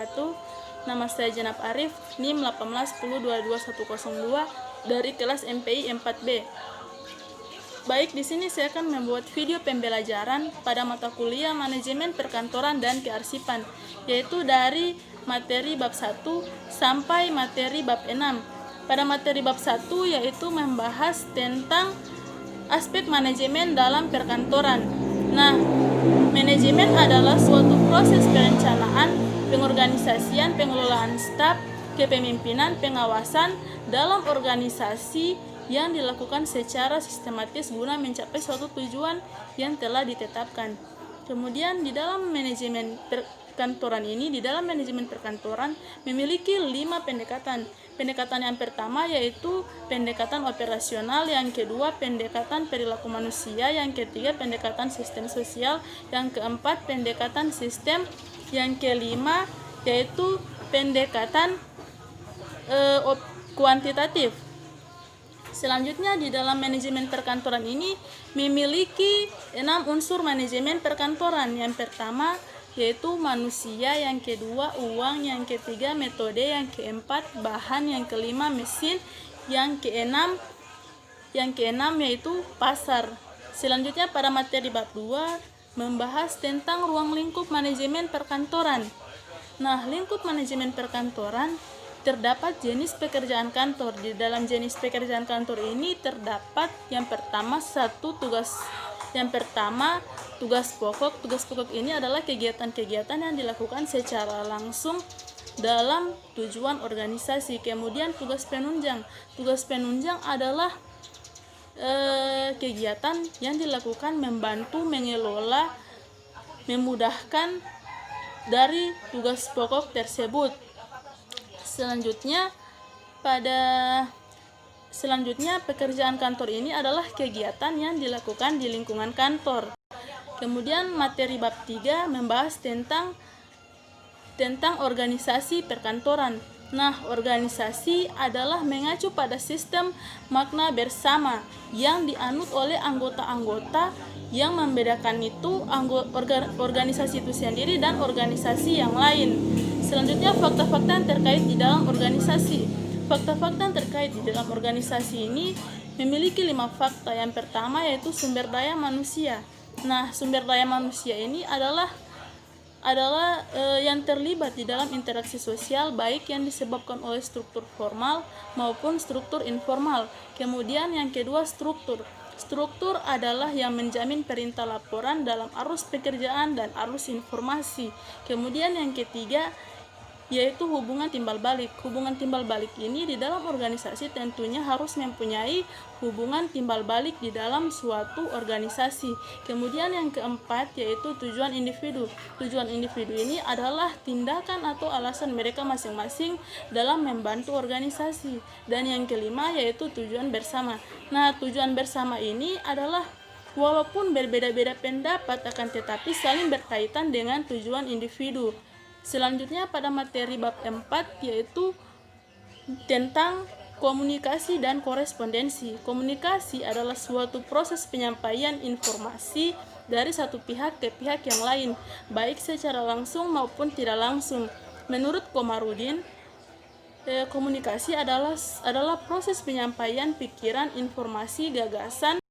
wabarakatuh. Nama saya Jenab Arif, NIM 1810222102 dari kelas MPI 4B. Baik, di sini saya akan membuat video pembelajaran pada mata kuliah Manajemen Perkantoran dan Kearsipan, yaitu dari materi bab 1 sampai materi bab 6. Pada materi bab 1 yaitu membahas tentang aspek manajemen dalam perkantoran. Nah, manajemen adalah suatu proses perencanaan, pengorganisasian, pengelolaan staf, kepemimpinan, pengawasan dalam organisasi yang dilakukan secara sistematis guna mencapai suatu tujuan yang telah ditetapkan. Kemudian di dalam manajemen perkantoran memiliki 5 pendekatan. Pendekatan yang pertama yaitu pendekatan operasional, yang kedua pendekatan perilaku manusia, yang ketiga pendekatan sistem sosial, yang keempat pendekatan sistem, yang kelima yaitu pendekatan kuantitatif. Selanjutnya di dalam manajemen perkantoran ini memiliki 6 unsur manajemen perkantoran. Yang pertama yaitu manusia, yang kedua uang, yang ketiga metode, yang keempat bahan, yang kelima mesin, yang keenam yaitu pasar. Selanjutnya pada materi bab 2 membahas tentang ruang lingkup manajemen perkantoran. Nah, lingkup manajemen perkantoran terdapat jenis pekerjaan kantor. Di dalam jenis pekerjaan kantor ini terdapat yang pertama tugas pokok. Tugas pokok ini adalah kegiatan-kegiatan yang dilakukan secara langsung dalam tujuan organisasi. Kemudian tugas penunjang. Tugas penunjang adalah kegiatan yang dilakukan membantu, mengelola, memudahkan dari tugas pokok tersebut. Selanjutnya pekerjaan kantor ini adalah kegiatan yang dilakukan di lingkungan kantor. Kemudian materi bab 3 membahas tentang organisasi perkantoran. Nah, organisasi adalah mengacu pada sistem makna bersama yang dianut oleh anggota-anggota, yang membedakan itu organisasi itu sendiri dan organisasi yang lain. Selanjutnya fakta-fakta yang terkait di dalam organisasi. Fakta-fakta yang terkait di dalam organisasi ini memiliki 5 fakta. Yang pertama yaitu sumber daya manusia. Nah, sumber daya manusia ini adalah yang terlibat di dalam interaksi sosial, baik yang disebabkan oleh struktur formal maupun struktur informal. Kemudian yang kedua struktur. Struktur adalah yang menjamin perintah laporan dalam arus pekerjaan dan arus informasi. Kemudian yang ketiga yaitu hubungan timbal balik. Hubungan timbal balik ini di dalam organisasi tentunya harus mempunyai hubungan timbal balik di dalam suatu organisasi. Kemudian yang keempat yaitu tujuan individu. Tujuan individu ini adalah tindakan atau alasan mereka masing-masing dalam membantu organisasi. Dan yang kelima yaitu tujuan bersama. Nah, tujuan bersama ini adalah walaupun berbeda-beda pendapat akan tetapi saling berkaitan dengan tujuan individu. Selanjutnya pada materi bab 4 yaitu tentang komunikasi dan korespondensi. Komunikasi adalah suatu proses penyampaian informasi dari satu pihak ke pihak yang lain, baik secara langsung maupun tidak langsung. Menurut Komarudin, komunikasi adalah proses penyampaian pikiran, informasi, gagasan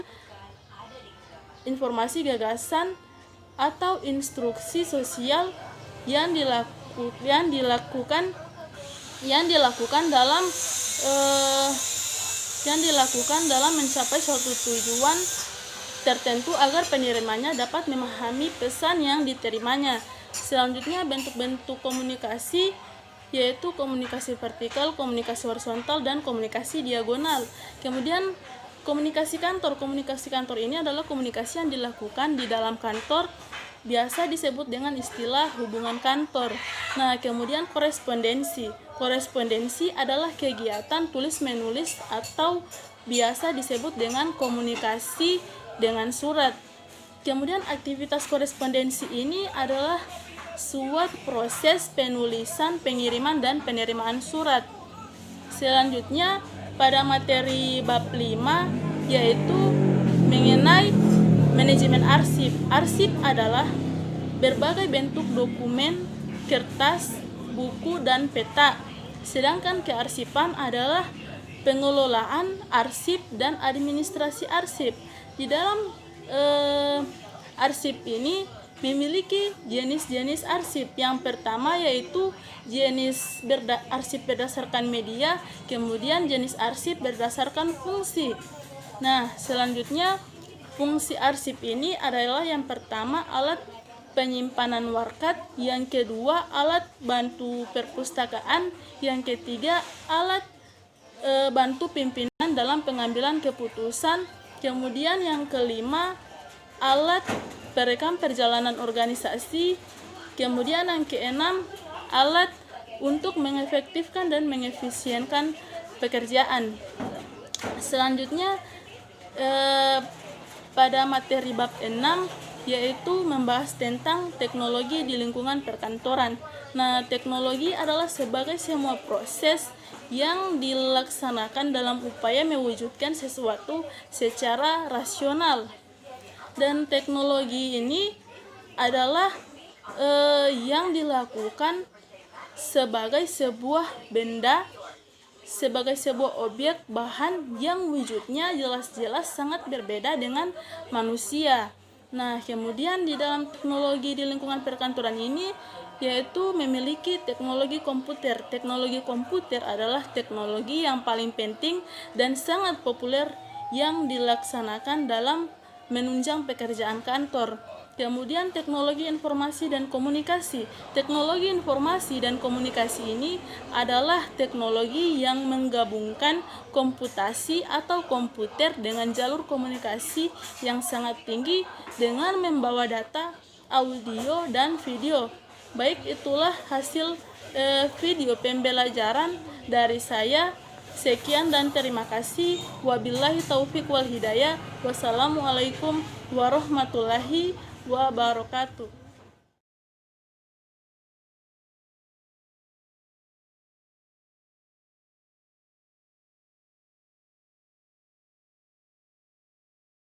atau instruksi sosial yang dilakukan dalam mencapai suatu tujuan tertentu agar penerimanya dapat memahami pesan yang diterimanya. Selanjutnya bentuk-bentuk komunikasi yaitu komunikasi vertikal, komunikasi horizontal, dan komunikasi diagonal. Kemudian komunikasi kantor. Komunikasi kantor ini adalah komunikasi yang dilakukan di dalam kantor, biasa disebut dengan istilah hubungan kantor. Nah, kemudian korespondensi. Korespondensi adalah kegiatan tulis-menulis atau biasa disebut dengan komunikasi dengan surat. Kemudian aktivitas korespondensi ini adalah suatu proses penulisan, pengiriman, dan penerimaan surat. Selanjutnya pada materi bab 5 yaitu mengenai manajemen arsip. Arsip adalah berbagai bentuk dokumen, kertas, buku dan peta. Sedangkan kearsipan adalah pengelolaan arsip dan administrasi arsip. Di dalam arsip ini memiliki jenis-jenis arsip. Yang pertama yaitu jenis arsip berdasarkan media, kemudian jenis arsip berdasarkan fungsi. Nah, selanjutnya fungsi arsip ini adalah yang pertama alat penyimpanan warkat, yang kedua alat bantu perpustakaan, yang ketiga alat bantu pimpinan dalam pengambilan keputusan, kemudian yang kelima alat perekam perjalanan organisasi, kemudian yang keenam alat untuk mengefektifkan dan mengefisienkan pekerjaan. Selanjutnya pada materi bab 6 yaitu membahas tentang teknologi di lingkungan perkantoran. Nah, teknologi adalah sebagai semua proses yang dilaksanakan dalam upaya mewujudkan sesuatu secara rasional. Dan teknologi ini adalah yang dilakukan sebagai sebuah benda, sebagai sebuah objek bahan yang wujudnya jelas-jelas sangat berbeda dengan manusia. Nah, kemudian di dalam teknologi di lingkungan perkantoran ini yaitu memiliki teknologi komputer. Teknologi komputer adalah teknologi yang paling penting dan sangat populer yang dilaksanakan dalam menunjang pekerjaan kantor. Kemudian teknologi informasi dan komunikasi. Teknologi informasi dan komunikasi ini adalah teknologi yang menggabungkan komputasi atau komputer dengan jalur komunikasi yang sangat tinggi dengan membawa data, audio, dan video. Baik, itulah hasil video pembelajaran dari saya. Sekian dan terima kasih. Wabillahi taufik wal hidayah. Wassalamualaikum warahmatullahi wabarakatuh.